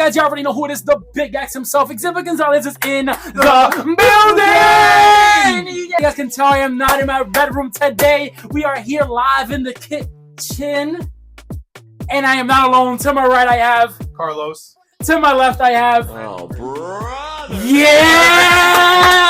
guys, you already know who it is. The Big X himself, Xavier Gonzalez, is in the building. You guys can tell I am not in my bedroom today. We are here live in the kitchen. And I am not alone. To my right, I have Carlos. To my left, I have... Oh, brother. Yeah!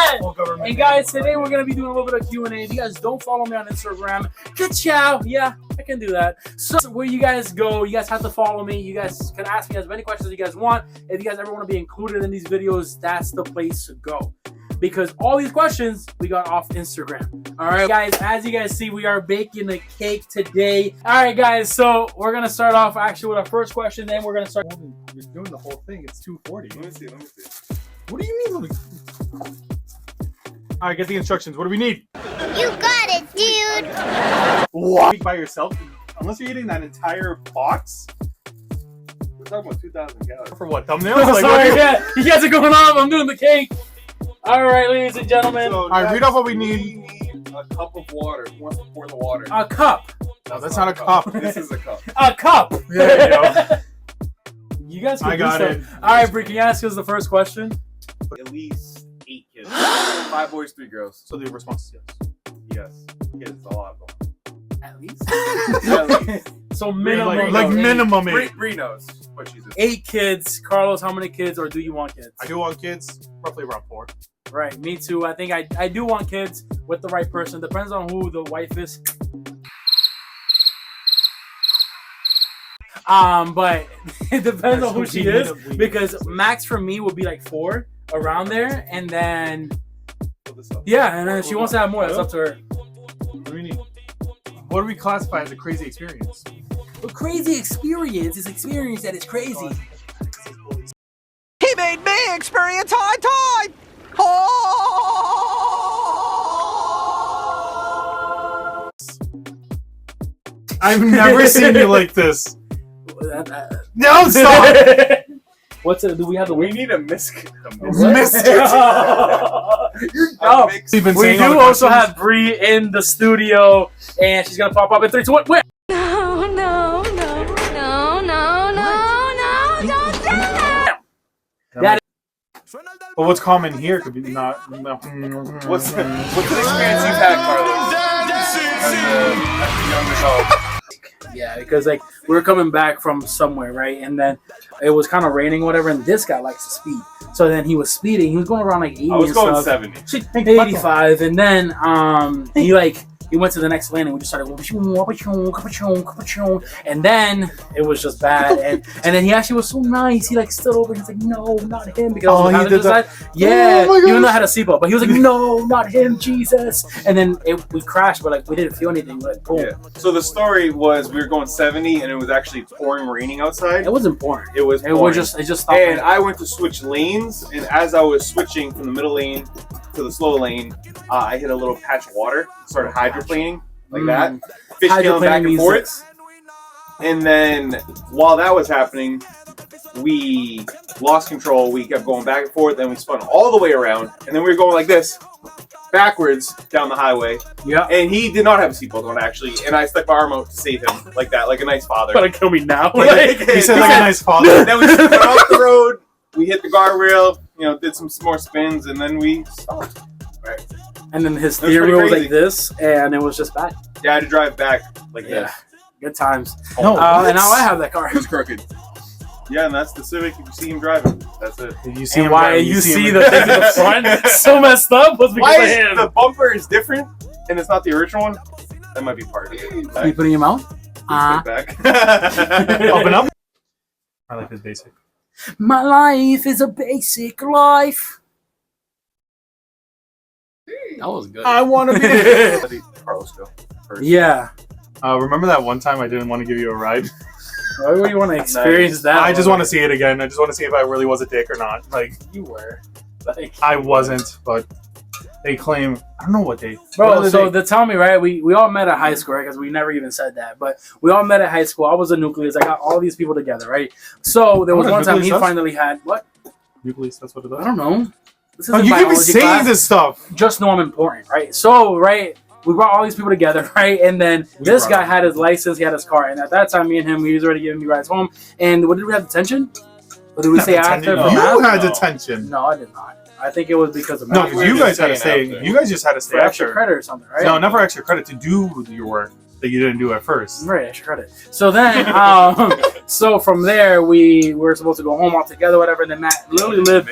And guys, today we're going to be doing a little bit of Q&A. If you guys don't follow me on Instagram, ka-chow. Yeah, I can do that. So where you guys go, you guys have to follow me. You guys can ask me as many questions as you guys want. If you guys ever want to be included in these videos, that's the place to go. Because all these questions we got off Instagram. All right, guys, as you guys see, we are baking a cake today. All right, guys, so we're going to start off actually with our first question. Then we're going to start... You're doing the whole thing. It's 240. Let me see. What do you mean? All right, get the instructions. What do we need? You got it, dude. What? By yourself? Unless you're eating that entire box? We're talking about 2,000 calories. For what? Thumbnails? Like, sorry, yeah, you guys are going off. I'm doing the cake. All right, ladies and gentlemen. So all right, read off what we need. We need a cup of water. Who wants to pour the water? A cup. No, that's not a cup. This is a cup. A cup. There you go. You guys can I got do it. All right, Bree, can you ask us the first question? At least 8 kids. 5 boys, 3 girls. So the response is yes. Yes. Kids, a lot of them. At least. At least. So minimum. Like of minimum 8. Bree knows what she's doing. 8 kids. Carlos, how many kids, or do you want kids? I do want kids, roughly around 4. Right, me too. I think I do want kids with the right person. Depends on who the wife is. But it depends on who she is, because max for me would be like 4 around there, and then yeah, and then if she wants to have more, that's up to her. What do we need? What do we classify as a crazy experience? A crazy experience is experience that is crazy. He made me experience high tide. Oh! I've never seen you like this. No, stop! What's it? Do we have the We wing? need a misc. Missed it. Oh, You've been we saying all do the also questions. have Bree in the studio, and she's gonna pop up in 3, 2, 1. Where? No, no, no, no, no, no, no, don't do it. That But what's common here could be not. No. What's an experience you've had, Carlos? As a younger dog. Yeah, because like we were coming back from somewhere, right? And then it was kind of raining, whatever. And this guy likes to speed, so then he was speeding. He was going around like 80 I was and going stuff. 70. 85, and then he went to the next lane, and we just started, and then it was just bad, and then he actually was so nice. He like stood over, he's like, no, not him, because Oh, I was he did that? yeah, Oh my even though I gosh. had a seatbelt, but he was like, no, not him, Jesus. And then we crashed, but like we didn't feel anything, like boom. Yeah. So the story was we were going 70 and it was actually pouring raining outside. It wasn't boring. It was It pouring. just stopped. And I went to switch lanes, and as I was switching from the middle lane to the slow lane, I hit a little patch of water, started hydroplaning like that, fishtailing back and forth. And then while that was happening, we lost control. We kept going back and forth, and we spun all the way around, and then we were going like this, backwards down the highway. Yeah. And he did not have a seatbelt on, actually, and I stuck my arm out to save him, like that, like a nice father. Gonna kill me now. He said like a nice father. Then we just went off the road. We hit the guardrail. Did some more spins, and then we stopped. Right. And then his That was steering pretty wheel was crazy. like this, and it was just bad. Yeah, I had to drive back like Yeah. this. Good times. No, And now I have that car. It was crooked. Yeah, and that's the Civic. If you see him driving, that's it. You see And him why driving, you see him the thing in the front so messed up was because Why of is him. the bumper is different and it's not the original one? That might be part of it. Can you put it in your mouth? Back. Open up. My life is basic. My life is a basic life. That was good. I want to be. Carlos, go first. Yeah. Remember that one time I didn't want to give you a ride? Why would you want to experience that? I just want to see it again. I just want to see if I really was a dick or not. Like, You were. Like, I wasn't, but they claim. I don't know what they. bro, what so they- they tell me, right? We all met at high school, right? Because we never even said that. But we all met at high school. I was a nucleus. I got all these people together, right? So there was What, a one time he nucleus does? finally had, what? Nucleus, that's what it I does. don't know. This Oh, isn't you can be biology saying class. this stuff. Just know I'm important, right? So, right, we brought all these people together, right? And then this guy had his license, he had his car, and at that time, me and him, he was already giving me rides home. And what did we have detention? Or did we say after? You for math? had detention. No, I did not. I think it was because of No, math. because you guys had to stay. after. You guys just had to stay for extra after. credit or something, right? No, not for extra credit to do your work that you didn't do at first. Right, extra credit. So then, so from there, we were supposed to go home all together, whatever. And then Matt literally lived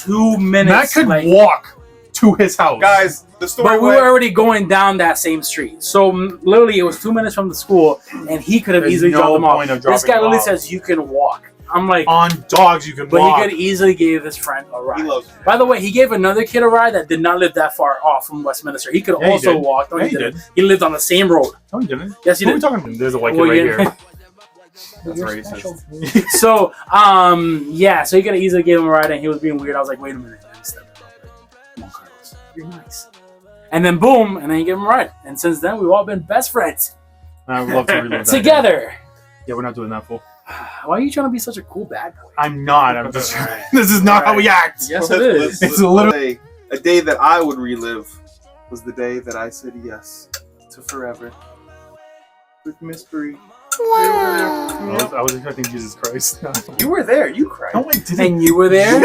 2 minutes. Matt could like, walk to his house. Guys, the story but we went- were already going down that same street. So literally, it was 2 minutes from the school, and he could have There's easily no dropped them point off. of dropping This guy them literally off. says you can walk. I'm like, On dogs, you can but walk. he could easily give his friend a ride. He loves me. By the way, he gave another kid a ride that did not live that far off from Westminster. He could Yeah, he also did. walk. No, Yeah, he he didn't. did. He lived on the same road. No, he didn't. Yes, he Who are we did. talking about? There's a white kid Well, right yeah. here. That's You're racist. special. So, yeah, so he could have easily gave him a ride, and he was being weird. I was like, wait a minute, man, step it up. Come on, Carlos, you're nice. And then boom, and then he gave him a ride. And since then, we've all been best friends I would love to relive that. together. Yeah, we're not doing that, fool. Why are you trying to be such a cool bad boy? I'm not. I'm just. This is not how we act. Yes, it is. It's a little- a day that I would relive was the day that I said yes to forever with Miss Bree. I was expecting Jesus Christ. You were there. You cried. No, I didn't. And you were there.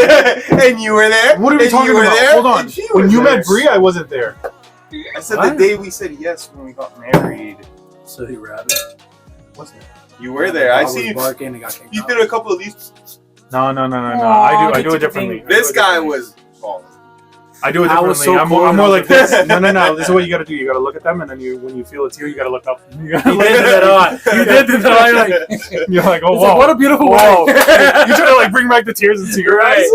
And you were there. What are we And talking you were about? there, Hold on. and she When was you there. met Bree, I wasn't there. I said What? the day we said yes when we got married. So he rabbit. Wasn't it? You were there. I was see you. barking and got kicked You out. did a couple of these. No. Aw, I get do to it differently. think- This guy was falling. I do it I differently. was so I'm cool more when I like was this. No. This is what you got to do. You got to look at them, and then when you feel a tear, you got to look up. You gotta You look did at that a lot. You did that. You're like, You're like, oh it's like, wow, what a beautiful whoa. way. You trying to like bring back the tears into your Right. eyes?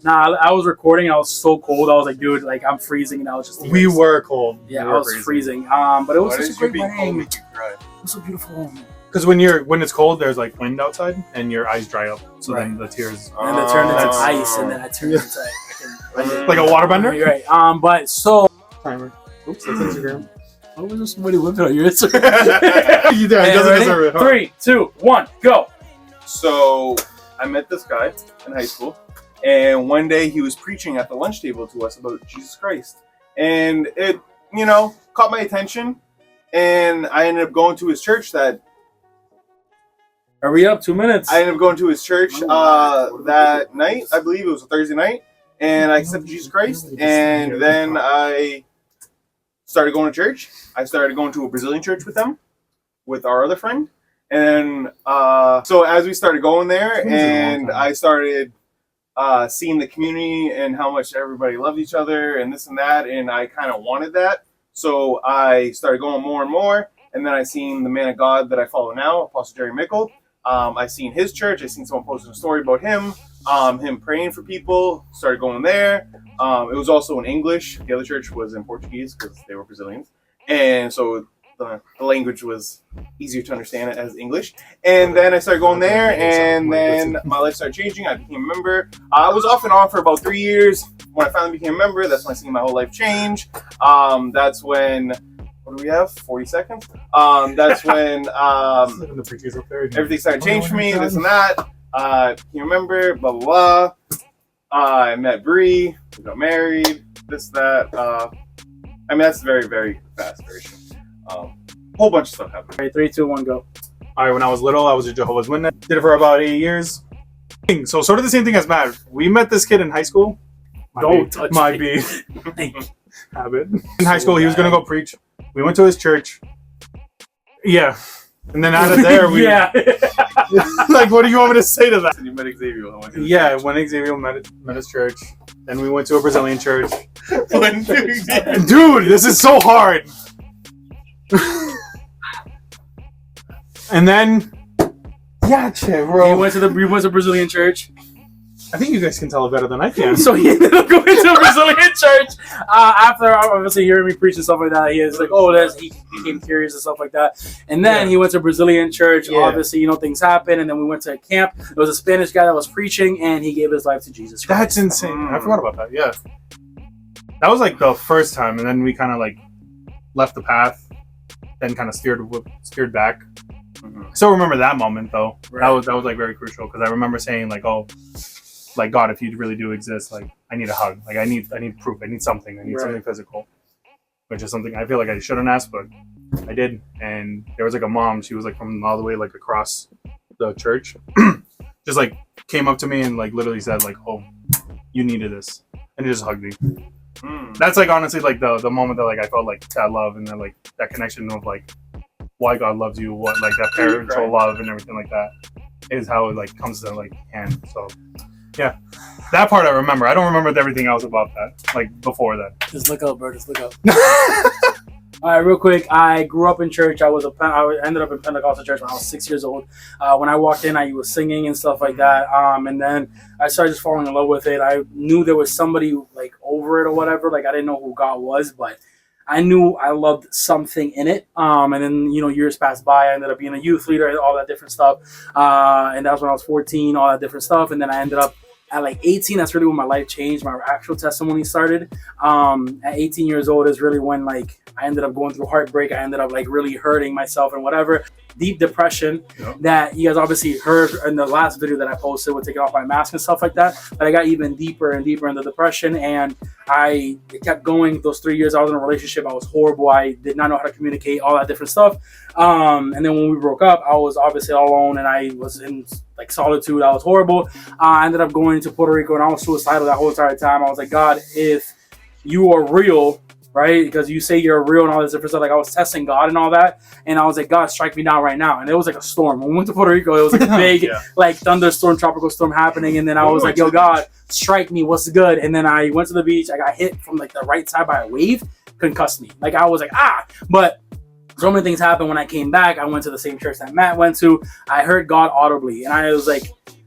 Nah, I was recording. I was so cold. I was like, dude, like I'm freezing, and I was just. We were cold. Yeah, We I were was freezing. freezing. But it was Why such a did you great be cold wedding. make you cry? It was so beautiful. Because when it's cold, there's like wind outside, and your eyes dry up. So then the tears, And then it turned into Oh. ice, and then I turned into like a waterbender. You're right. But so. Timer. Oops, that's Instagram. What was this? Somebody whipping on your Instagram? You did. It Okay, doesn't ready? deserve it. 3, 2, 1, go. So I met this guy in high school, and one day he was preaching at the lunch table to us about Jesus Christ, and it, caught my attention, and I ended up going to his church. Hurry up, 2 minutes. I ended up going to his church that night. I believe it was a Thursday night, and I accepted Jesus Christ, and then I started going to church. I started going to a Brazilian church with them, with our other friend. And so as we started going there, and I started seeing the community and how much everybody loved each other and this and that, and I kind of wanted that. So I started going more and more, and then I seen the man of God that I follow now, Apostle Jerry Mickle. I seen his church. I seen someone posting a story about him praying for people. Started going there. It was also in English. The other church was in Portuguese because they were Brazilians, and so the language was easier to understand it as English. And then I started going there, and then my life started changing. I became a member. I was off and on for about 3 years. When I finally became a member, that's when I seen my whole life change. That's when, what do we have? 40 seconds. That's when The pictures up there. everything started to change for me, this and that. Became a member, blah, blah, blah. I met Bree. We got married, this, that. That's very, very fast version. Whole bunch of stuff happened. Okay, 3, 2, 1, go. All right, when I was little, I was a Jehovah's Witness. Did it for about 8 years. So sort of the same thing as Matt. We met this kid in high school. Don't touch Might me. be habit. In high school, he was gonna go preach. We went to his church. Yeah, and then out of there, we yeah. like, what do you want me to say to that? You met Xavier. Yeah, when Xavier met his church, then we went to a Brazilian church. Dude, this is so hard. And then, yeah, bro. He went to the Brazilian church. I think you guys can tell it better than I can. So he ended up going to a Brazilian church after obviously hearing me preach and stuff like that. He is like, he became curious and stuff like that. And then he went to a Brazilian church. Yeah. Obviously, things happen. And then we went to a camp. There was a Spanish guy that was preaching, and he gave his life to Jesus Christ. That's insane. I forgot about that. Yeah, that was like the first time, and then we kind of like left the path, then kind of steered back. I still remember that moment though. Right. That was like very crucial because I remember saying like, oh, like God, if you really do exist, like I need a hug. Like I need proof. I need something. I need something physical. Which is something I feel like I shouldn't ask, but I did. And there was like a mom. She was like from all the way like across the church. just like came up to me and like literally said like, "Oh, you needed this," and he just hugged me. That's like honestly like the moment that like I felt like that love and then like that connection of like why God loves you, what like that parental love and everything like that is how it like comes to like hand. So yeah, that part I remember. I don't remember everything else about that like before that. Just look up, bro. Just look up. All right, real quick. I grew up in church. I ended up in Pentecostal church when I was 6 years old. When I walked in, I was singing and stuff like that. And then I started just falling in love with it. I knew there was somebody like over it or whatever. Like I didn't know who God was, but I knew I loved something in it. And then years passed by. I ended up being a youth leader, all that different stuff. And that was when I was 14, all that different stuff. And then I ended up at like 18, that's really when my life changed. My actual testimony started. At 18 years old is really when like I ended up going through heartbreak. I ended up like really hurting myself and whatever. Deep depression that you guys obviously heard in the last video that I posted with taking off my mask and stuff like that. But I got even deeper and deeper into depression, and I kept going. Those 3 years I was in a relationship, I was horrible. I did not know how to communicate, all that different stuff. And then when we broke up, I was obviously all alone and I was in like solitude. I was horrible. I ended up going to Puerto Rico and I was suicidal that whole entire time. I was like, God, if you are real, right? Because you say you're real and all this different stuff. Like I was testing God and all that. And I was like, God, strike me down right now. And it was like a storm. When we went to Puerto Rico, it was like a big like thunderstorm, tropical storm happening. And then I was like, yo, God, strike me. What's good? And then I went to the beach. I got hit from like the right side by a wave. Concussed me. Like I was like, But so many things happened when I came back. I went to the same church that Matt went to. I heard God audibly. And I was like,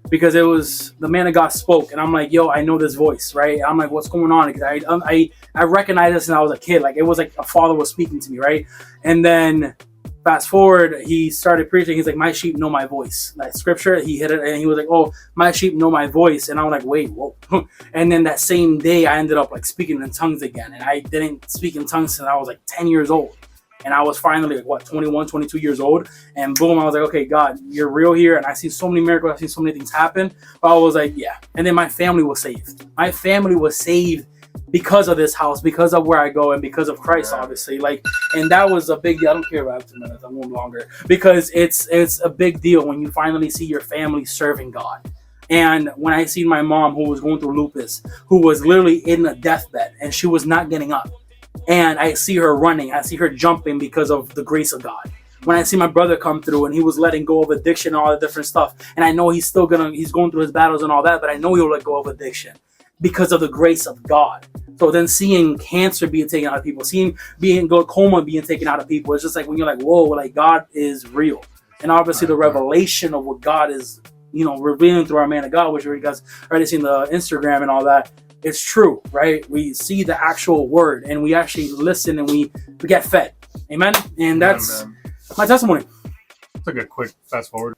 because it was the man of God spoke, and I'm like, yo, I know this voice, right? I'm like, what's going on? Because I recognized this, and I was a kid. Like it was like a father was speaking to me, right? And then fast forward, he started preaching. He's like, my sheep know my voice. That scripture, he hit it, and he was like, oh, my sheep know my voice. And I'm like, wait, whoa. And then that same day, I ended up like speaking in tongues again, and I didn't speak in tongues since I was like 10 years old. And I was finally like, 21, 22 years old. And boom, I was like, okay, God, you're real here. And I see so many miracles. I see so many things happen. But I was like, yeah. And then my family was saved. My family was saved because of this house, because of where I go, and because of Christ, obviously. Like, and that was a big deal. I don't care about 2 minutes. I'm going longer. Because it's a big deal when you finally see your family serving God. And when I seen my mom, who was going through lupus, who was literally in a deathbed, and she was not getting up. And I see her running. I see her jumping because of the grace of God. When I see my brother come through and he was letting go of addiction and all the different stuff. And I know he's going through his battles and all that, but I know he'll let go of addiction because of the grace of God. So then seeing cancer being taken out of people, seeing glaucoma being taken out of people, it's just like when you're like, whoa, like God is real. And obviously the revelation of what God is, revealing through our man of God, which you guys already seen the Instagram and all that. It's true, right? We see the actual word and we actually listen and we get fed. Amen? And that's my testimony. It's like a quick fast forward.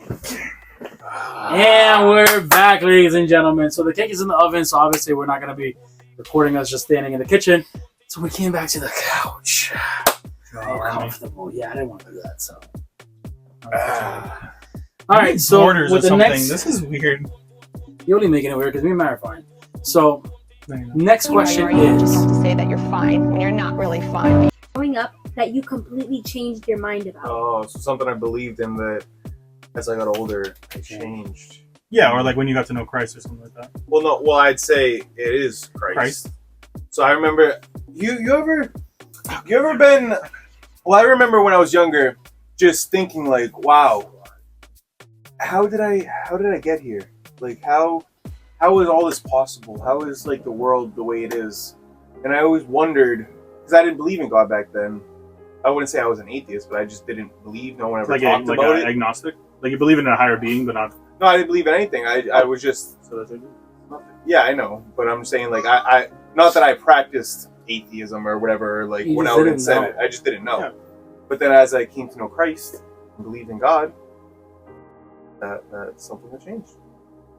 And we're back, ladies and gentlemen. So the cake is in the oven, so obviously we're not going to be recording us just standing in the kitchen. So we came back to the couch. Comfortable. Yeah, I didn't want to do that, so. All right, so with the next... This is weird. You're only making it weird because me and Matt are fine. So, next question is... You just have to say that you're fine when you're not really fine. Growing up that you completely changed your mind about. Oh, so something I believed in that as I got older, I changed. Yeah, or like when you got to know Christ or something like that. Well, I'd say it is Christ. So I remember, you ever been... Well, I remember when I was younger, just thinking like, wow, how did I get here? Like how is all this possible? How is like the world the way it is? And I always wondered, because I didn't believe in God back then. I wouldn't say I was an atheist, but I just didn't believe. No one ever talked about it. Agnostic? Like you believe in a higher being, but not... No, I didn't believe in anything. I was just... So that's like... Yeah, I know. But I'm saying like, I not that I practiced atheism or whatever, like when I would said it. I just didn't know. Yeah. But then as I came to know Christ and believed in God, that's something that changed.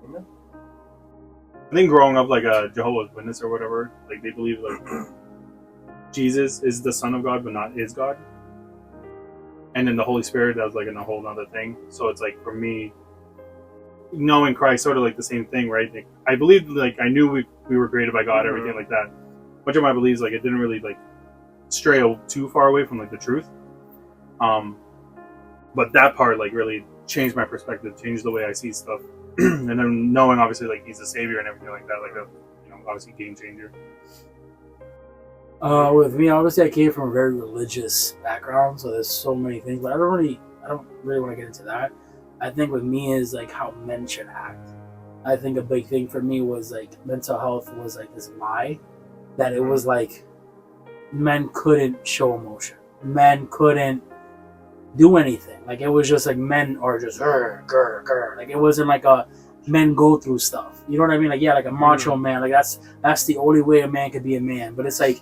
Amen. I think growing up like a Jehovah's Witness or whatever, like they believe like Jesus is the Son of God, but not is God. And then the Holy Spirit, that was like in a whole other thing. So it's like for me, knowing Christ, sort of like the same thing, right? Like, I believed, like I knew we were created by God, everything like that. Much of my beliefs, like it didn't really like stray too far away from like the truth. But that part like really changed my perspective, changed the way I see stuff, and then knowing obviously like he's a savior and everything like that, like a obviously game changer. With me, obviously, I came from a very religious background, so there's so many things, but I don't really want to get into that. I think with me is like how men should act. I think a big thing for me was like mental health was like this lie that it was like men couldn't show emotion, men couldn't do anything. Like it was just like men are just grr. Like it wasn't like a men go through stuff. You know what I mean? Like yeah, like a macho man. Like that's the only way a man could be a man. But it's like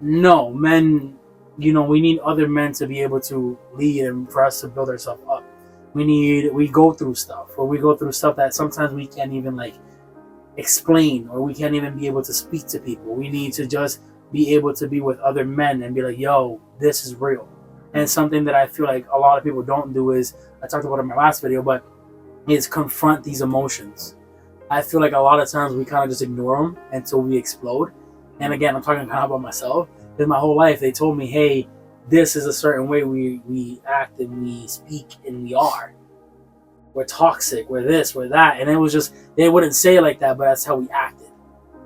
no, men. You know, we need other men to be able to lead and for us to build ourselves up. We go through stuff, or we go through stuff that sometimes we can't even like explain, or we can't even be able to speak to people. We need to just be able to be with other men and be like, yo, this is real. And something that I feel like a lot of people don't do is, I talked about it in my last video, but is confront these emotions. I feel like a lot of times we kind of just ignore them until we explode. And again, I'm talking kind of about myself. Because my whole life they told me, hey, this is a certain way we act and we speak and we are. We're toxic, we're this, we're that. And it was just, they wouldn't say it like that, but that's how we acted.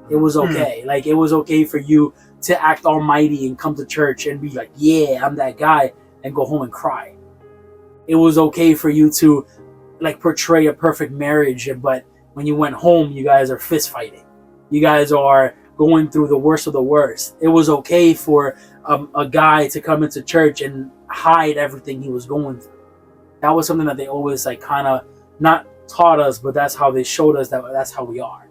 It was okay. Like, it was okay for you to act almighty and come to church and be like, yeah, I'm that guy, and go home and cry. It was okay for you to, like, portray a perfect marriage, but when you went home, you guys are fist fighting. You guys are going through the worst of the worst. It was okay for a guy to come into church and hide everything he was going through. That was something that they always like kind of not taught us, but that's how they showed us that that's how we are.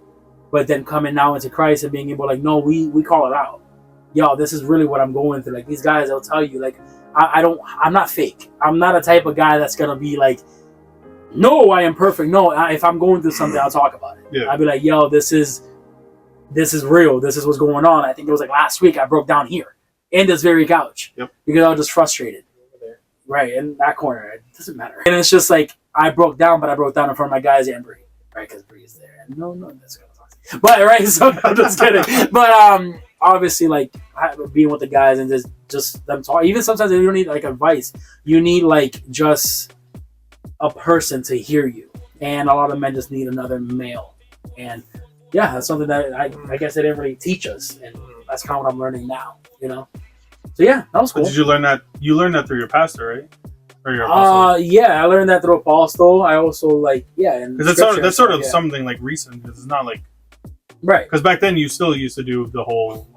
But then coming now into Christ and being able like, no, we call it out. Yo, this is really what I'm going through. Like these guys, they'll tell you like, I'm not fake. I'm not a type of guy that's gonna be like, no, I am perfect. No, if I'm going through something, I'll talk about it. Yeah. I'll be like, yo, this is real. This is what's going on. I think it was like last week I broke down here in this very couch. Yep. Because I was just frustrated. Right, in that corner. It doesn't matter. And it's just like, I broke down, but I broke down in front of my guys and Bree. Right, because Bree is there. And no, that's going to talk. But, right, so I'm just kidding. But, obviously, like, being with the guys and just them talk. Even sometimes you don't need, like, advice. You need, like, just a person to hear you. And a lot of men just need another male. And, yeah, that's something that I guess they didn't really teach us. And that's kind of what I'm learning now, you know? So yeah, that was cool. But did you learn that? You learned that through your pastor, right? Or your apostle? Yeah, I learned that through apostle. I also like and because that's sort of something like recent. Because it's not like right. Because back then you still used to do the whole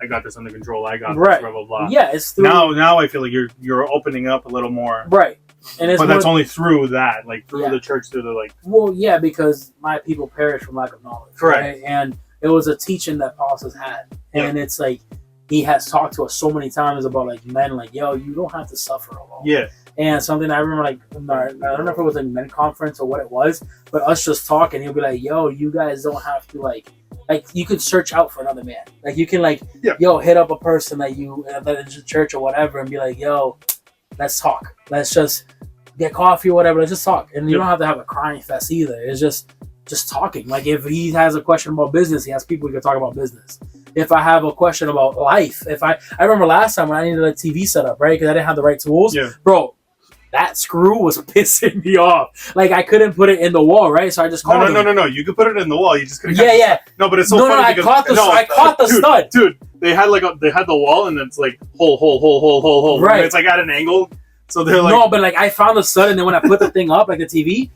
I got this under control. I got this, blah blah blah. Yeah, it's through, now I feel like you're opening up a little more. Right, and it's but that's only through that, like through the church, through the like. Well, yeah, because my people perish from lack of knowledge. Correct. Right? And it was a teaching that apostles had, and it's like. He has talked to us so many times about like men, like, yo, you don't have to suffer alone. Yeah. And something I remember, like, I don't know if it was a men conference or what it was, but us just talking, he'll be like, yo, you guys don't have to like you can search out for another man. Like you can like, yo, hit up a person that you at the church or whatever and be like, yo, let's talk. Let's just get coffee or whatever. Let's just talk. And you don't have to have a crying fest either. It's just talking. Like if he has a question about business, he has people he can talk about business. If I have a question about life, I remember last time when I needed a TV setup, right? Because I didn't have the right tools. Yeah. Bro, that screw was pissing me off. Like I couldn't put it in the wall, right? So I just called him. No. You could put it in the wall. You just couldn't. Yeah. No, but it's so funny because I caught the stud. Dude, they had the wall and it's like hole. Right. And it's like at an angle. So they're like no, but like I found the stud and then when I put the thing up, like the TV.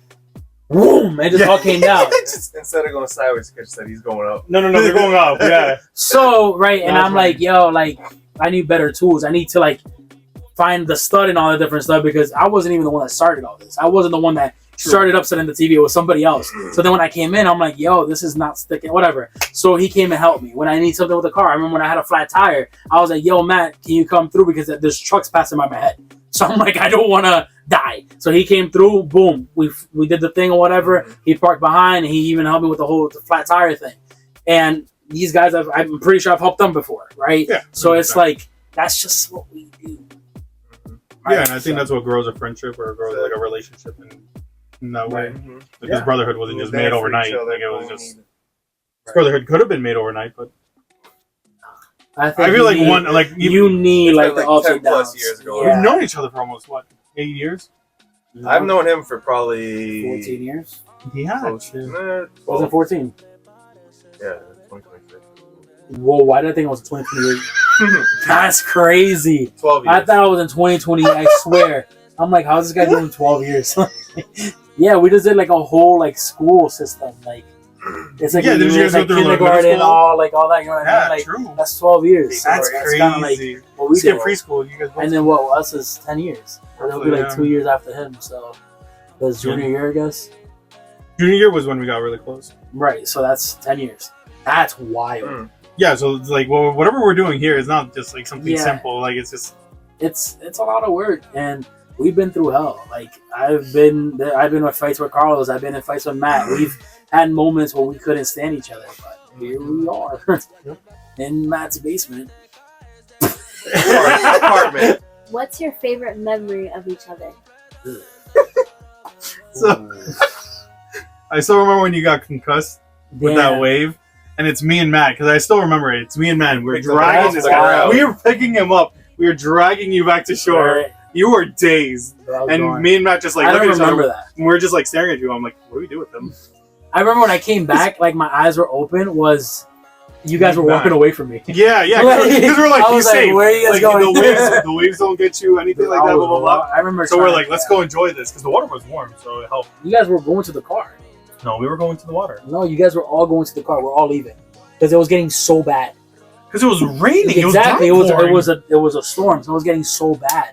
Boom! It just all came down. Instead of going sideways, Chris said he's going up. No, they're going up. Yeah. So right, and I'm like, yo, like I need better tools. I need to like find the stud and all the different stuff because I wasn't even the one that started all this. I wasn't the one that started upsetting the TV. It was somebody else. So then when I came in, I'm like, yo, this is not sticking. Whatever. So he came and helped me when I need something with the car. I remember when I had a flat tire, I was like, yo, Matt, can you come through because there's trucks passing by my head. So I'm like, I don't want to die. So he came through, boom. We did the thing or whatever. He parked behind, and he even helped me with the flat tire thing. And these guys, I'm pretty sure I've helped them before, right? Yeah. So it's like, that's just what we do. Right? Yeah, and I think that's what grows a friendship or grows like a relationship in that way. Like this brotherhood wasn't just made overnight. Like it was just... This brotherhood could have been made overnight, but... I feel like you need like the ups and downs. Years ago. Yeah. We've known each other for almost 8 years? I've known him for probably 14 years. Yeah. close- shit. Was it 14? Yeah, 2026. Whoa, why did I think it was 2028? That's crazy. 12 years. I thought it was in 2020. I swear. I'm like, how's this guy doing 12 years? Yeah, we just did like a whole like school system. Like it's like, Yeah, did you guys go like through, like, kindergarten, middle school? all like all that. You know what I mean? Like true. that's 12 years. So That's it's kinda crazy. like what we Skip did. preschool. You guys. And then what us is 10 years. So it'll be like Yeah. 2 years after him. So it was junior year, I guess. junior year was when we got really close. Right. So that's 10 years. That's wild. Mm. Yeah, so it's like, well, whatever we're doing here is not just like something Yeah. simple. Like it's just It's a lot of work, and we've been through hell. Like I've been in fights with Carlos. I've been in fights with Matt. We've had moments where we couldn't stand each other, but here we are in Matt's basement. Apartment. What's your favorite memory of each other? so. I still remember when you got concussed with Damn. that wave, and it's me and Matt because I still remember it. It's me and Matt. We're Picks up dragging that's this wild. guy. We were picking him up. We were dragging you back to shore. Right. You were dazed, I was and gone. me and Matt just like I look don't at each remember other. that. And we're just like staring at you. I'm like, what do we do with them? I remember when I came back, like my eyes were open. Was you guys were Matt. walking away from me? Yeah, because we're like, I he's was like, safe. where are you guys Like, going? the waves don't get you, anything like that. Blah, blah, blah. I remember. So we're trying- like, let's go enjoy this because the water was warm, so it helped. You guys were going to the car. No, we were going to the water No, you guys were all going to the car. We're all leaving because it was getting so bad. because it was raining. Exactly. It was It was a storm. So it was getting so bad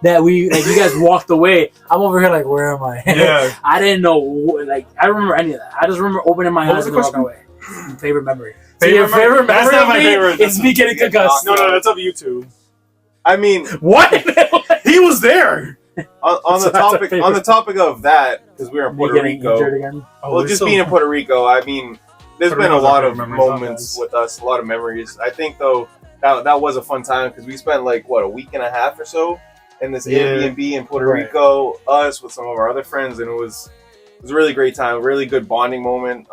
that we like you guys walked away. I'm over here like, where am I? Yeah. I didn't know. Like I don't remember any of that. I just remember opening my What eyes was and the walking away. Favorite memory. Favorite So your favorite memory? That's memory not of my me favorite. is me getting concussed. No, that's of you two. I mean, What? He was there. on So the that's our topic favorite. on the topic of that, because we were in Me Puerto getting Rico. injured again. Well, just being in Puerto Rico, I mean, there's Puerto been a Rico's our lot of favorite memories, not moments bad. with us, a lot of memories. I think though that was a fun time because we spent like what, a week and a half or so in this Yeah. Airbnb in Puerto Right. Rico, us with some of our other friends, and it was a really great time, really good bonding moment.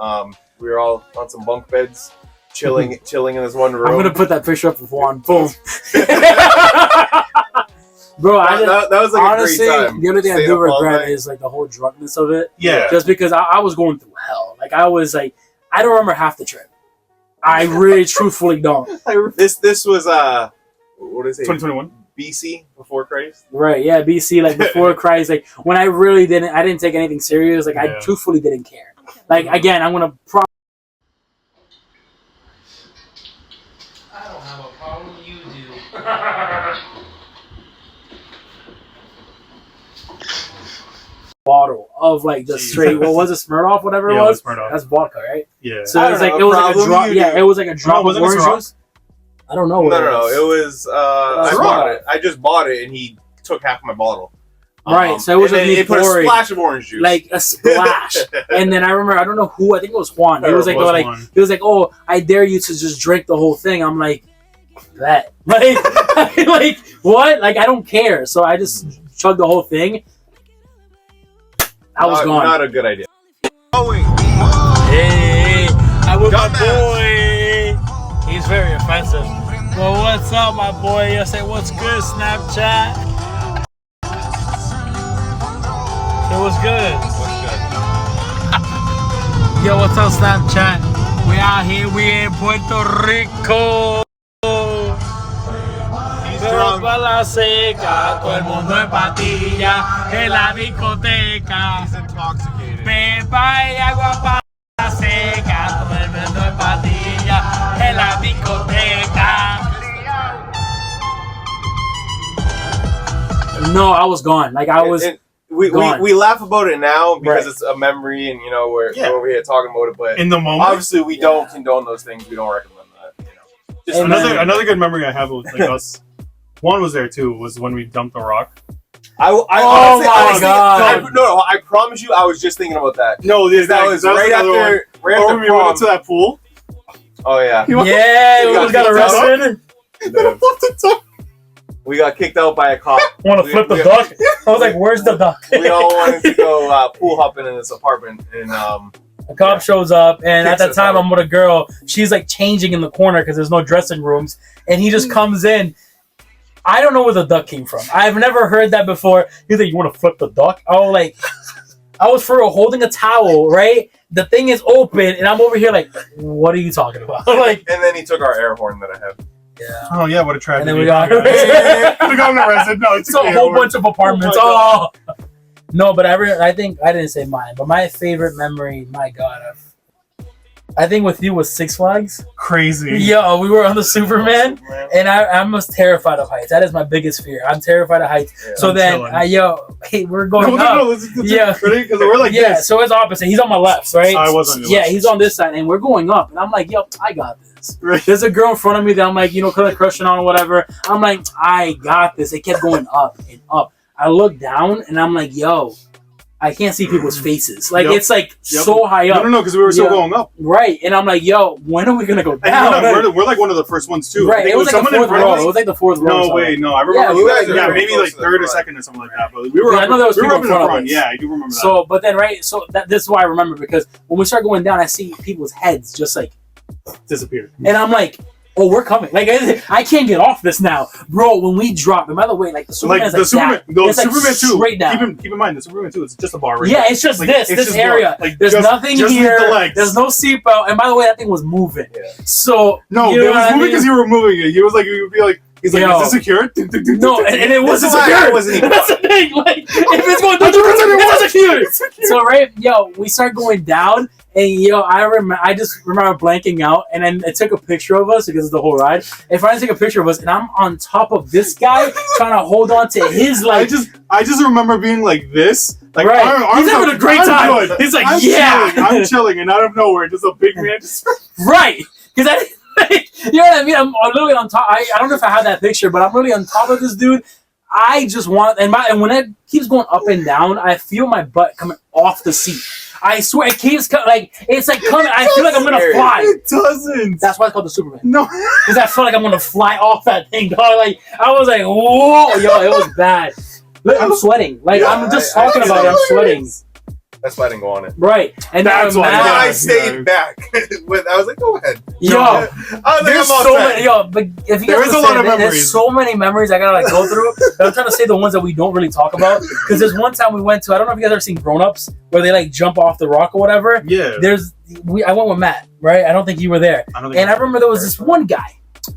We were all on some bunk beds, chilling in this one room. I'm gonna put that picture up of Juan. Boom. Bro, that was like honestly, a great time. the only thing I Stayed do up all regret night. is like the whole drunkenness of it. Yeah. Just because I was going through hell. Like I was like, I don't remember half the trip. I really, truthfully don't. This was what is it? 2021. BC, before Christ. Right? Yeah, BC, like before Christ, like when I didn't take anything serious. Like I Yeah. truthfully didn't care. Like again, I'm gonna. I don't have a problem. You do. Bottle of like the straight. What was it? Smirnoff, whatever Yeah, it was. Smirnoff. That's vodka, right? Yeah. So I it was don't like know, it was like a problem drop. you Yeah, do. it was like a drop was of it orange Ciroc? juice. I don't know. What No. it It was I Ciroc. bought it. I just bought it, and he took half my bottle. Right, so it was and like then me he put a pouring, splash of orange juice. like a splash. And then I remember, I don't know who. I think it was Juan. He was like, It was like Juan. he was like, "Oh, I dare you to just drink the whole thing." I'm like, "That, like, like what? Like I don't care." So I just chugged the whole thing. I was gone. Not a good idea. Hey, I with my boy. He's very offensive. Well, what's up, my boy? I say, what's good, Snapchat? Say, what's good? Yo, what's up, Snapchat? We out here, we in Puerto Rico. Pero pa' la seca, todo el mundo en patilla, en la discoteca. Pepa y agua pa' la seca, todo el mundo en patilla, en la discoteca. No, I was gone. Like I was. We laugh about it now because Right. it's a memory, and you know we're Yeah. over here talking about it. But In the moment. obviously, we don't condone those things. We don't recommend that. You know, just And Another then- another good memory I have with like us. Juan was there too. Was when we dumped the rock. I Oh honestly, my I was God. thinking, no, I promise you, I was just thinking about that. No, That was right after Or when we went prom. into that pool. Oh yeah, Yeah, You we got got arrested. we got kicked out by a cop. Want to We- flip the we- duck? I was like, "Where's the duck?" We all wanted to go pool hopping in this apartment, and A cop shows up, and at Kicks that us time, out. I'm with a girl. She's like changing in the corner because there's no dressing rooms, and he just comes in. I don't know where the duck came from. I've never heard that before. He's like, you want to flip the duck? Oh, like, I was for real holding a towel, right? The thing is open, and I'm over here like, what are you talking about? Like, And then he took our air horn that I have. yeah. Oh yeah, what a tragedy. And then we got we got arrested. No, it's a whole bunch of apartments. No, but I think I didn't say mine. But my favorite memory, my God, I think with you was Six Flags. Crazy. Yo, we were on the Superman, and I'm just terrified of heights. That is my biggest fear. I'm terrified of heights. Yeah. So I'm then, chilling. hey, we're going No, up. let's Yeah. because we're like Yeah, this. so it's opposite. He's on my left, right? I was on your Yeah, left. he's on this side, and we're going up. And I'm like, yo, I got this. Right. There's a girl in front of me that I'm like, kind of crushing on or whatever. I'm like, I got this. It kept going up and up. I look down, and I'm like, yo, I can't see people's faces. Like, Yep. it's like Yep. so high up. No, because we were still Yeah. going up. Right. And I'm like, yo, when are we going to go And down? we're like one of the first ones too. I Right. think It was like someone the in fourth front of row. us. It was like the fourth row. No way, no. I remember. you guys are Yeah, very maybe close like to the third or front. second or something like that. But we were. Yeah, I know there was we were people up in in the front of front. us. Yeah, I do remember that. So, but then, right, so this is why I remember, because when we start going down, I see people's heads just like, disappeared. and I'm like, oh, we're coming. Like, I can't get off this now. Bro, when we drop, and by the way, like, the Superman Like is the like Superman, that. the It's like Superman too. straight down. Keep in mind, the Superman too. It's just a bar. Right Yeah, there. it's just Like, this it's just area. bar. Like, There's just- nothing just here. the legs. There's no seatbelt. And by the way, that thing was moving. Yeah. So, No, you know it was what I moving mean? because you were moving it. He was like, you would be like, he's like, Yo. is this secure? No, and it wasn't This is why I secure. wasn't even That's the thing. Like, if it's going through, it's secure. So, right, yo, we start going down, and yo, I just remember blanking out, and then I took a picture of us because of the whole ride. And finally took a picture of us, and I'm on top of this guy trying to hold on to his I like. just remember being like this. Like, Right. arms He's having up, a great I'm time. good. He's like, I'm yeah. chilling, I'm chilling, and out of nowhere, just a big man just. Right, because you know what I mean. I'm literally on top. I don't know if I have that picture, but I'm really on top of this dude. I just want and when it keeps going up and down, I feel my butt coming off the seat. I swear it keeps like it's like coming. I feel like I'm gonna fly. It doesn't. That's why it's called the Superman. No. Because I feel like I'm gonna fly off that thing, dog. Like I was like, whoa, yo, it was bad. Look, I'm sweating. Like I'm just talking about it. I'm sweating. That's why I didn't go on it. Right, and That's now why I'm And then mad. I stayed back. I was like, go ahead. Yo, I was like, there's I'm all so set. many. Yo, but if you There guys is a understand, lot of there's memories. so many memories I gotta like go through. But I'm trying to say the ones that we don't really talk about because there's one time we went to. I don't know if you guys ever seen Grown Ups where they like jump off the rock or whatever. Yeah. I went with Matt, right? I don't think you were there. And I remember there was this one guy.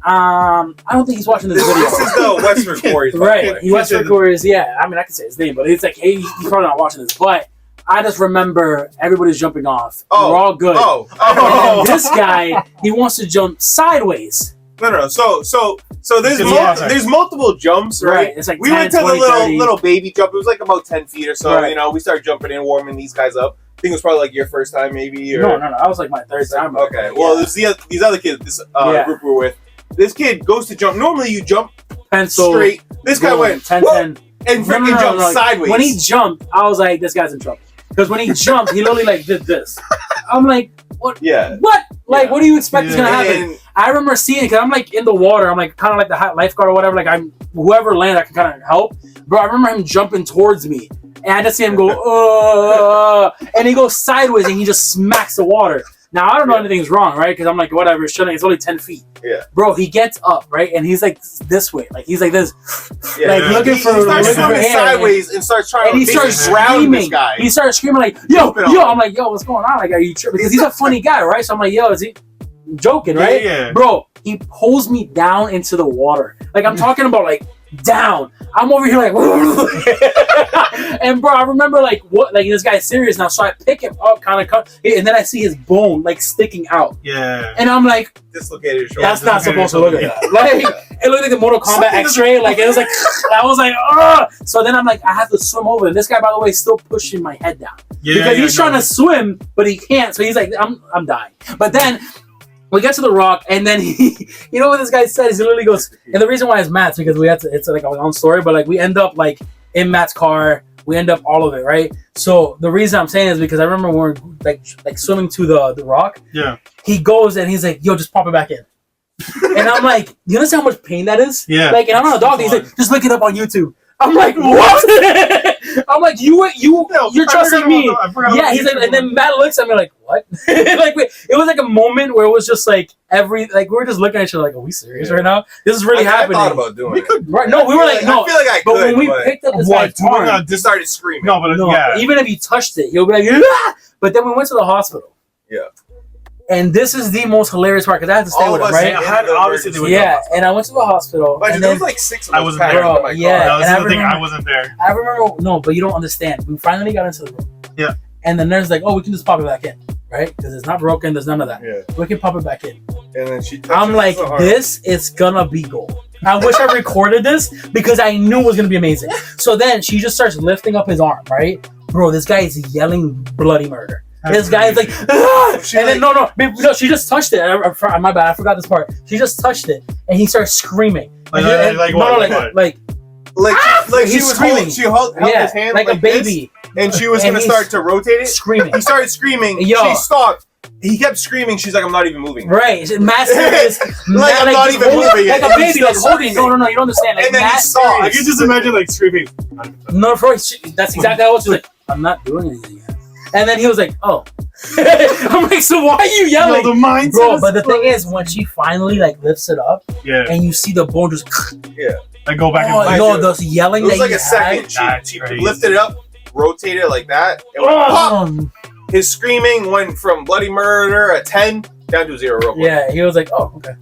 I don't think he's watching this video. This is the Westford Warriors. Right, he Western Warriors. Yeah, I mean I can say his name, but it's like, hey, he's probably not watching this. But I just remember everybody's jumping off. Oh, we're all good. Oh, And then this guy, he wants to jump sideways. no. So there's Yeah. there's multiple jumps, right? Right, it's like we 10, went to 20, the 30. little baby jump. It was like about 10 feet or so. Right. You know, we started jumping in, warming these guys up. I think it was probably like your first time, maybe. Or... No. I was like my third time. Okay. Yeah. Well, there's these other kids. This Yeah. group we were with. This kid goes to jump. Normally, you jump pencil straight. This guy boom, went 10, whoop, 10. and freaking No, jumped like, sideways. When he jumped, I was like, this guy's in trouble. Because when he jumped, he literally like did this. I'm like, what? Yeah. What? Like, Yeah. what do you expect is gonna happen? And I remember seeing it because I'm like in the water. I'm like kind of like the lifeguard or whatever. Like I'm whoever lands, I can kind of help. Bro, I remember him jumping towards me, and I just see him go, and he goes sideways, and he just smacks the water. Now I don't know anything's wrong, right? Because I'm like, whatever, shouldn't. It's only 10 feet. Yeah. Bro, he gets up, right, and he's like this way, like he's like this, yeah. like looking he for starts looking for swimming air. sideways and starts trying And he to starts basically drown screaming. this guy. He starts screaming like, "Yo, Jumping on yo!" him. I'm like, "Yo, what's going on? Like, are you tripping?" Because he's a funny guy, right? So I'm like, "Yo, is he joking, right?" Yeah. Bro, he pulls me down into the water. Like I'm talking about, like down. I'm over here like, and bro, I remember like what, like this guy's serious now. So I pick him up, kind of, and then I see his bone like sticking out, Yeah. and I'm like, Dislocated his shoulder. that's not supposed to look like that. Like it looked like the Mortal Kombat X-ray. Like it was like I was like, ugh. So then I'm like, I have to swim over. And this guy, by the way, is still pushing my head down because he's trying to swim, but he can't. So he's like, I'm dying. But then we get to the rock, and then he, you know what this guy said? He literally goes, and the reason why it's Matt's because we had to. It's like our own story, but like we end up like in Matt's car. We end up all of it, right? So the reason I'm saying is because I remember when we're like swimming to the rock. Yeah. He goes and he's like, "Yo, just pop it back in." And I'm like, "You understand how much pain that is?" Yeah. Like, and I'm not a dog. He's like, "Just look it up on YouTube." I'm like, "What?" I'm like, you're trusting me. I forgot Yeah, about he's the like, and then Matt looks at me like, what? Like, it was like a moment where it was just like we were just looking at each other like, are we serious right now? This is really happening. I thought about doing it. Right? No, we were like, no. I feel like I But could. when we picked up this What? guy's arm, just started screaming. No, but no, yeah. even if he touched it, he'll be like, ah! But then we went to the hospital. Yeah. And this is the most hilarious part because I had to stay All with of him, us right? in had- the obviously they emergency. were- Yeah, and I went to the hospital. But And there then, was like 6 of I us wasn't packed there. in my Yeah. car. No, this and is I the thing. I remember- wasn't there. I remember, no, but you don't understand. We finally got into the room. Yeah. And the nurse like, oh, we can just pop it back in, right? Because it's not broken. There's none of that. Yeah. We can pop it back in. And then she I'm like, this is gonna be gold. I wish I recorded this because I knew it was gonna be amazing. So then she just starts lifting up his arm, right? Bro, this guy is yelling bloody murder. This guy is like, ah! And then no, she just touched it. My bad, I forgot this part. She just touched it, and he starts screaming. Like what? Like she he's was screaming. holding, she held yeah, his hand like a baby, this, and she was And gonna he's start to rotate it. screaming. He started screaming. Yo. She stopped. He kept screaming. She's like, I'm not even moving. Right, Matt serious, Like, I'm not just even hold- moving. like a And baby, he's like still holding. screaming. No, you don't understand. Like And then he Matt saw. I can just imagine like screaming. No, for that's exactly how it was. She's like, I'm not doing anything yet. And then he was like, oh. I'm like, so why are you yelling? the mindset. Bro, but the thing is, when she finally like lifts it up Yeah. and you see the bone just, I go back and oh, forth. yo, the yelling It was that like he a second. had. She That's lifted it up, rotated it like that. It went pop. His screaming went from bloody murder at 10 down to 0 real quick. Yeah, he was like, oh, okay.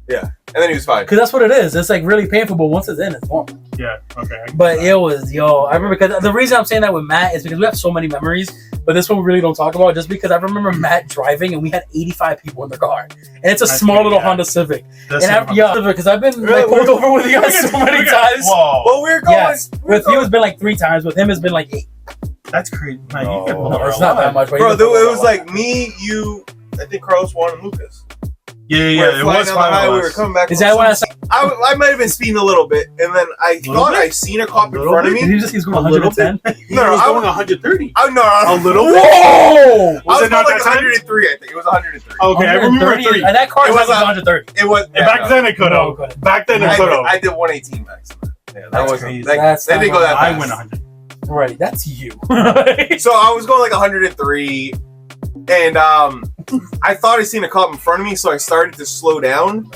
And then he was fine. Because that's what it is. It's like really painful, but once it's in, it's normal. Yeah. Okay. But it was, I remember, because the reason I'm saying that with Matt is because we have so many memories, but this one we really don't talk about just because I remember Matt driving and we had 85 people in the car. And it's a That's small good, little yeah. Honda Civic. That's Because I've been like pulled over with you guys so many times. Whoa. Well, we're going. Yes. With you, it's been like 3 times. With him, it's been like 8. That's crazy. Man, No. you get pulled No, over it's a not lot. that much. But Bro, you can pull it over was a lot. like me, you, I think Carlos, Juan, and Lucas. Yeah, We yeah. were It flying was down the fine. highway, we were coming back. Is from that when I some- I might have been speeding a little bit, and then I Little thought bit? I seen a cop in Little front of bit? Did me. he just he's going A little 110? No, I was I going was 130. no, A little bit. Whoa! I was Was it not going like that time? 103. I think it was 103. Okay, I remember 130. 30. That car It was was 130. It was Back then it could No, it have. couldn't. Back then it could have. I did 118 max. Yeah, that That's was crazy. That's that didn't not go that I fast. went 100. Right, that's you. So I was going like 103, and I thought I seen a cop in front of me, so I started to slow down,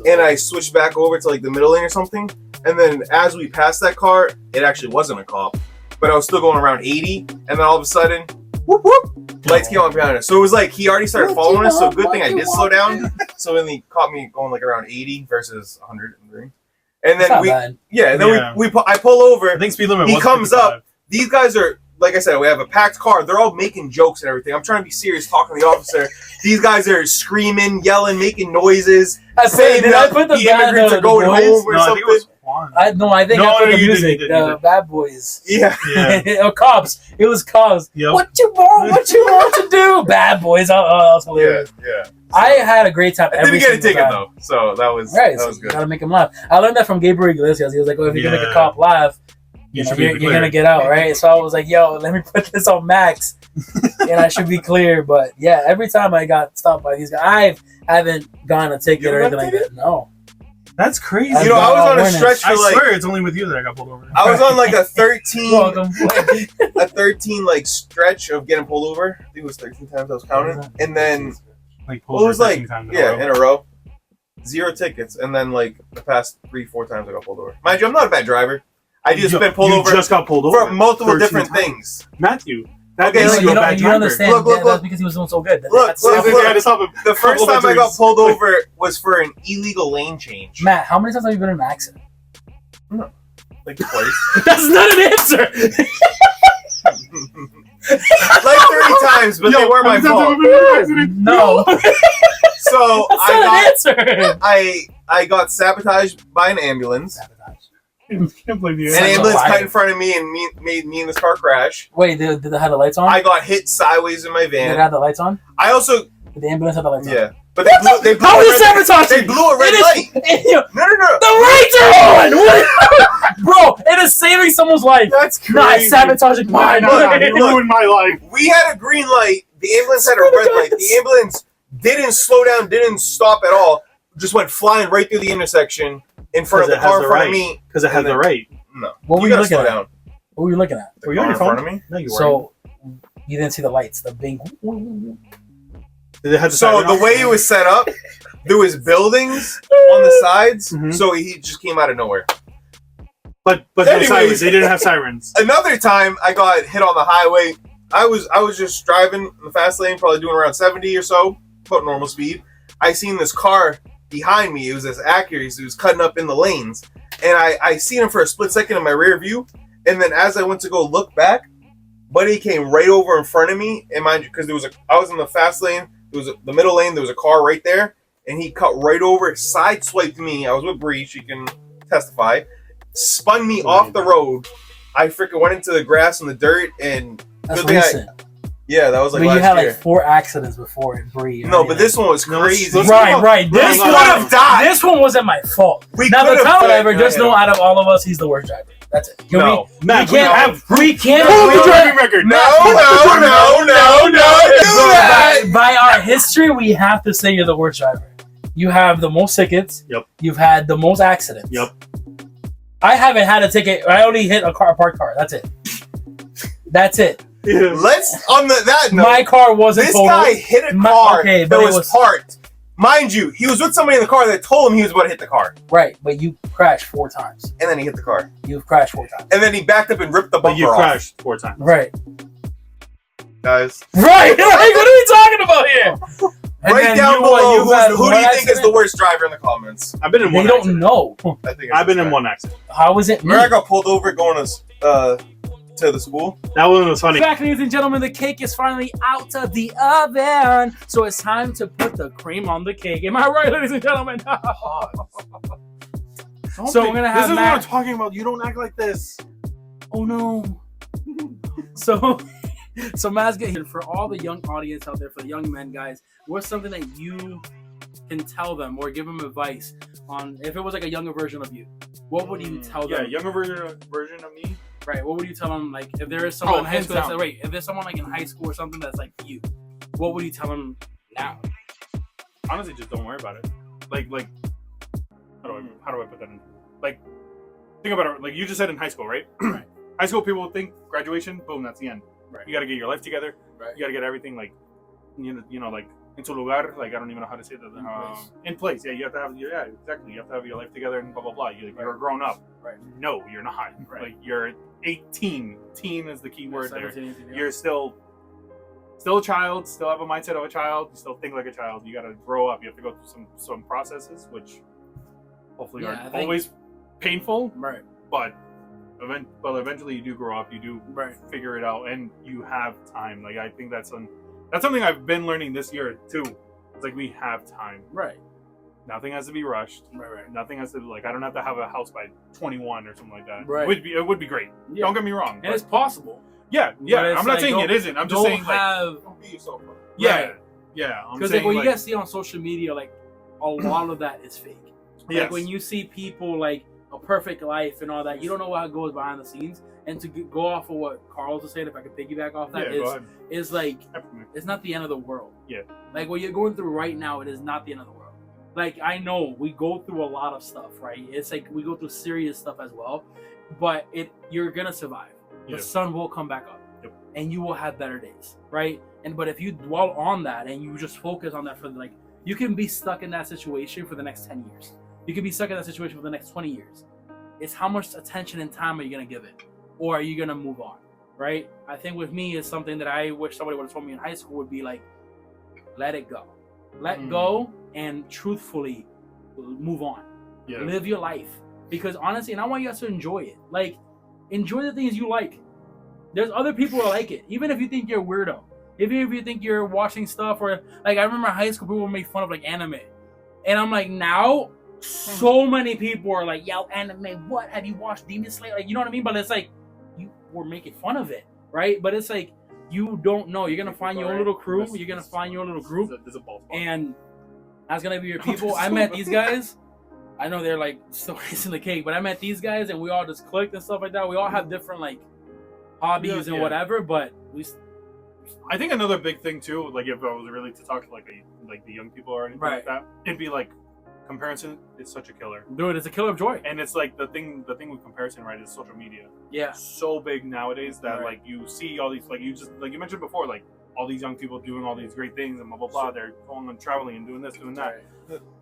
and I switched back over to like the middle lane or something. And then as we passed that car, it actually wasn't a cop, but I was still going around 80, and then all of a sudden, whoop whoop, lights came on behind us. So it was like he already started following us. So good thing I did slow down. So then he caught me going like around 80 versus 103, and That's then not we bad. and then Yeah. I pull over. I think speed limit He was comes 55. up. These guys are, like I said, we have a packed car. They're all making jokes and everything. I'm trying to be serious, talking to the officer. These guys are screaming, yelling, making noises, saying Did I that put the the immigrants are going boys? home or No, I think something. it was Juan. I think No, I put no, the you music. didn't, you The didn't. Bad Boys. Yeah. Or cops. It was cops. Yep. What you want to do? Bad Boys. Oh, that's hilarious. Yeah. I had a great time. I every didn't get a single ticket, time. though. So that was, Right, that so was you good. gotta make him laugh. I learned that from Gabriel Iglesias. He was like, "Oh, if you can make a Yeah. cop laugh, You know, should be you're clear. gonna get out, right?" So I was like, "Yo, let me put this on max, and I should be clear." But yeah, every time I got stopped by these guys, I haven't gotten a ticket You or ever anything got like that. No, That's crazy. I You know, I was on a warnings. stretch for I like, swear it's only with you that I got pulled over. I was on like a 13, welcome. a 13 like stretch of getting pulled over. I think it was 13 times I was counting. And then, Like, well, it was like, 13 times in a yeah, row. in a row. 0 tickets. And then like the past 3-4 times I got pulled over. Mind you, I'm not a bad driver. I just been pulled You over just got pulled over for multiple 13 different times. things. Matthew. That Okay, makes like, you a don't- bad you driver. understand? Look, That's look. because he was doing so good. Look, That's- look, They had to stop him. The first Couple of time I got drinks. pulled over was for an illegal lane change. Matt, how many times have you been in an accident? Like twice. That's not an answer. Like 30 times, but they were my fault. No, So that's not an answer. I got sabotaged by an ambulance. Can't believe you. An Son of ambulance fire. cut in front of me and made me and this car crash. Wait, did they have the lights on? I got hit sideways in my Did they van. have the lights on? I also, Did the ambulance have the lights on? yeah, but they blew How a is red, sabotaging? they blew a red It is- light. No. The lights are on! What? Bro, it is saving someone's life. That's crazy. Not sabotaging mine. You ruined my life. We had a green light. The ambulance had a red light. The ambulance didn't slow down, didn't stop at all. Just went flying right through the intersection in front of the car in front of me. Because it had the right. No. What were you you gotta looking slow at? down. What were you looking at? Were you on your phone? Me? No, you weren't. So you didn't see the lights, the bing. Did it have the So siren the on? way it was set up, there was buildings on the sides, so he just came out of nowhere. But no Anyways. sirens. They didn't have sirens. Another time, I got hit on the highway. I was just driving in the fast lane, probably doing around 70 or so, about normal speed. I seen this car behind me. It was this Acura. It was cutting up in the lanes, and I seen him for a split second in my rear view. And then as I went to go look back, buddy came right over in front of me. And mind you, because I was in the fast lane. There was the middle lane. There was a car right there, and he cut right over, sideswiped me. I was with Bree. She can testify. Spun me off the road. I freaking went into the grass and the dirt, and That's good thing recent. yeah, that was like But you last had year. like 4 accidents before in Bree. No, but this one was No, crazy. let's- Right. We This could one, have died. this one wasn't my fault. We Now the could've top died. driver, just Yeah. know out of all of us, he's the worst driver. That's it. Can No. Matt, we can't pull have the driving record. No, do that. by our history, we have to say you're the worst driver. You have the most tickets. Yep. You've had the most accidents. Yep. I haven't had a ticket. I only hit a parked car. That's it. That's it. Yeah. Let's on that note. My car wasn't This totaled. guy hit a My- car okay, that but it was was- parked. Mind you, he was with somebody in the car that told him he was about to hit the car, Right, but you crashed 4 times. and then he hit the car, You've crashed 4 times. and then he backed up and ripped the But bumper you off. crashed 4 times. Right. Guys, Right. Like, what are we talking about here? And right then down you, below, you've had who do one you think is accident? the worst driver in the comments? I've been in They one don't accident. know. I think I've been in one accident. How is it me? Remember I got pulled over going to the school? That one was funny. Back, ladies and gentlemen, the cake is finally out of the oven. So it's time to put the cream on the cake. Am I right, ladies and gentlemen? So we're gonna have This is what Matt- I'm talking about. You don't act like this. Oh no. So Matt's getting for all the young audience out there, for the young men, guys, what's something that you can tell them or give them advice on if it was like a younger version of you? What would you tell Yeah, them? younger version of me. Right. What would you tell them? Like, if there is someone in high hands school, that's down. like, wait, if there's someone like in high school or something that's like you, what would you tell them now? Honestly, just don't worry about it. Like, how do I put that in? Like, think about it. Like you just said in high school, right? Right. High school people think graduation, boom, that's the end. Right. You got to get your life together. Right. You got to get everything like, you know, like into lugar. Like I don't even know how to say that. In place. Yeah, you have to have. Yeah, exactly. You have to have your life together and blah blah blah. You're a grown up. Right. No, you're not. Right. Like you're 18. Teen is the key word there. 17, 18, yeah. You're still a child. Still have a mindset of a child. You still think like a child. You got to grow up. You have to go through some processes, which hopefully Yeah, I aren't think- always painful, Right. but eventually you do grow up. You do Right. figure it out, and you have time. Like I think that's something I've been learning this year too. It's like we have time. Right. Nothing has to be rushed. Right. Nothing has to like. I don't have to have a house by 21 or something like that. Right. It would be great. Yeah. Don't get me wrong. And but- it's possible. yeah. but I'm it's not like, saying it don't- isn't. I'm just Don't saying like have Don't be yourself. Bro. yeah, Right. yeah. I'm because saying like when like, you guys see on social media, like a lot of that is fake. yes. Like when you see people like a perfect life and all that, you don't know what goes behind the scenes. And to go off of what Carlos was saying, if I could piggyback off that, yeah, go ahead. is like it's not the end of the world. Yeah. Like what you're going through right now, it is not the end of the world. Like I know we go through a lot of stuff, right? It's like we go through serious stuff as well, but you're gonna survive. Yeah. The sun will come back up, Yep. and you will have better days, right? But if you dwell on that and you just focus on that for like, you can be stuck in that situation for the next 10 years. You can be stuck in that situation for the next 20 years. It's how much attention and time are you gonna give it, or are you gonna move on, right? I think with me is something that I wish somebody would have told me in high school would be like, let it go. Let go and truthfully move on. Yeah. Live your life. Because honestly, and I want you guys to enjoy it. Like, enjoy the things you like. There's other people who like it. Even if you think you're a weirdo. Even if you think you're watching stuff or like I remember in high school people would make fun of like anime. And I'm like, now so many people are like, yo, anime, what? Have you watched Demon Slayer? Like, you know what I mean? But it's like you were making fun of it, right? But it's like you don't know. You're gonna find your own little crew. You're gonna find your own little group. There's a ball spot. And that's gonna be your people. I met these guys. I know they're like still icing the cake, but I met these guys and we all just clicked and stuff like that. We all have different like hobbies and Yeah. whatever, but I think another big thing too, like if I was really to talk to like the young people or anything Right. like that, it'd be like comparison is such a killer. Dude, it's a killer of joy. And it's like the thing with comparison, right, is social media. Yeah. So big nowadays that Right. like you see all these, like you mentioned before, like all these young people doing all these great things and blah blah blah. They're going and traveling and doing this, doing that.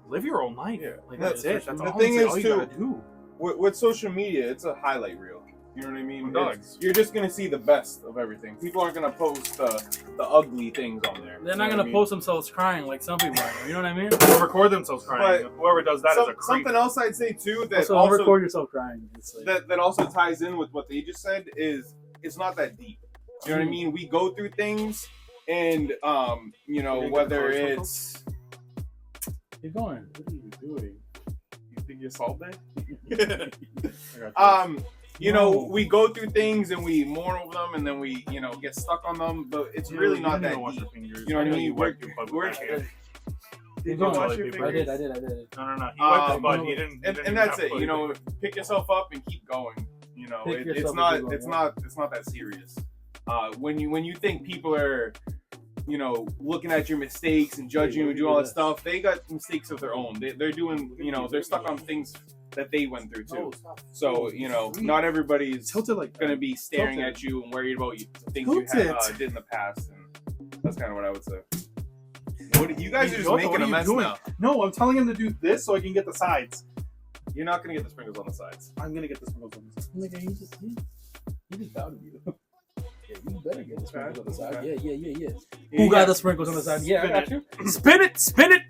Live your own life. Yeah. Like That's that's it. That's the all, thing that's is, all you too, gotta do. With social media, it's a highlight reel. You know what I mean? Dogs. You're just gonna see the best of everything. People aren't gonna post the ugly things on there. They're not gonna post themselves crying like some people are. You know what I mean? Or record themselves crying. But Whoever does that is a creep. Something else I'd say too that So also record yourself crying. It's like, that also ties in with what they just said is it's not that deep. You know what I mean? We go through things, and you know, whether it's keep going. What are you doing? you think you're salty? I got You know, we go through things and we mourn over them, and then we, you know, get stuck on them. But it's really not that wash deep. your fingers. You know what I mean? You wiped your butt with We're- that hand. Did you going. wash your I fingers? I did. No. He wiped his butt. no. He didn't. And that's it. You know, pick yourself up and keep going. You know, Pick it's yourself not up and keep it's going, not it's not that serious. When you think people are, you know, looking at your mistakes and judging you and doing all that stuff, they got mistakes of their own. They're doing, you know, they're stuck on things that they went through too. So, you know, not everybody's Tilted like going to be staring Tilted. at you and worried about things you had, did in the past. And that's kind of what I would say. You guys are just What making are a you mess doing? now. No, I'm telling him to do this so I can get the sides. You're not going to get the sprinkles on the sides. I'm gonna get the sprinkles on the sides. Nigga, he just doubted you. Yeah, you better get the sprinkles on the side. Okay. Yeah. Who got the sprinkles on the side? Yeah, I got you. Spin it. I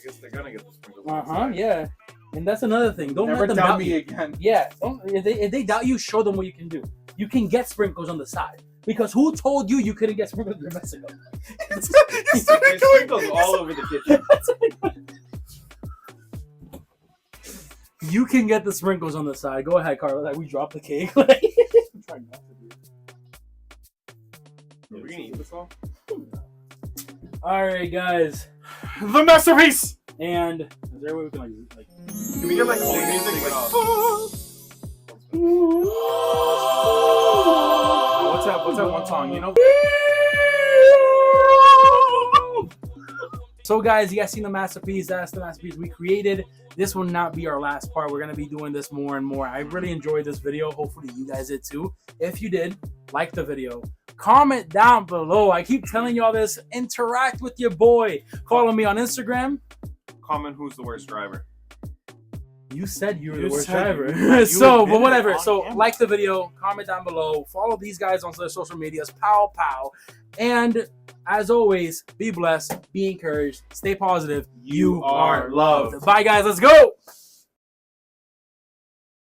guess they're going to get the sprinkles Uh on the huh. sides. Yeah. And that's another thing. Don't Never let them doubt doubt me you. again. Yeah. Don't. If they doubt you, show them what you can do. You can get sprinkles on the side. Because who told you couldn't get sprinkles in Mexico? There's sprinkles all over the kitchen. You can get the sprinkles on the side. Go ahead, Carla. Like, we dropped the cake. I'm trying not to do. Are we gonna eat this all? All right, guys. The masterpiece. And is there a way we can like? Can we get like whole music? What's that one song? You know. So guys, you guys seen the masterpiece. That's the masterpiece we created. This will not be our last part. We're going to be doing this more and more. I really enjoyed this video. Hopefully you guys did too. If you did, like the video. Comment down below. I keep telling y'all this. Interact with your boy. Follow me on Instagram. Comment who's the worst driver. You said you were You the worst said driver. you So, but admitted whatever. it on So, camera. like the video, comment down below, follow these guys on their social medias, pow pow. And as always, be blessed, be encouraged, stay positive. You are loved. Bye, guys. Let's go.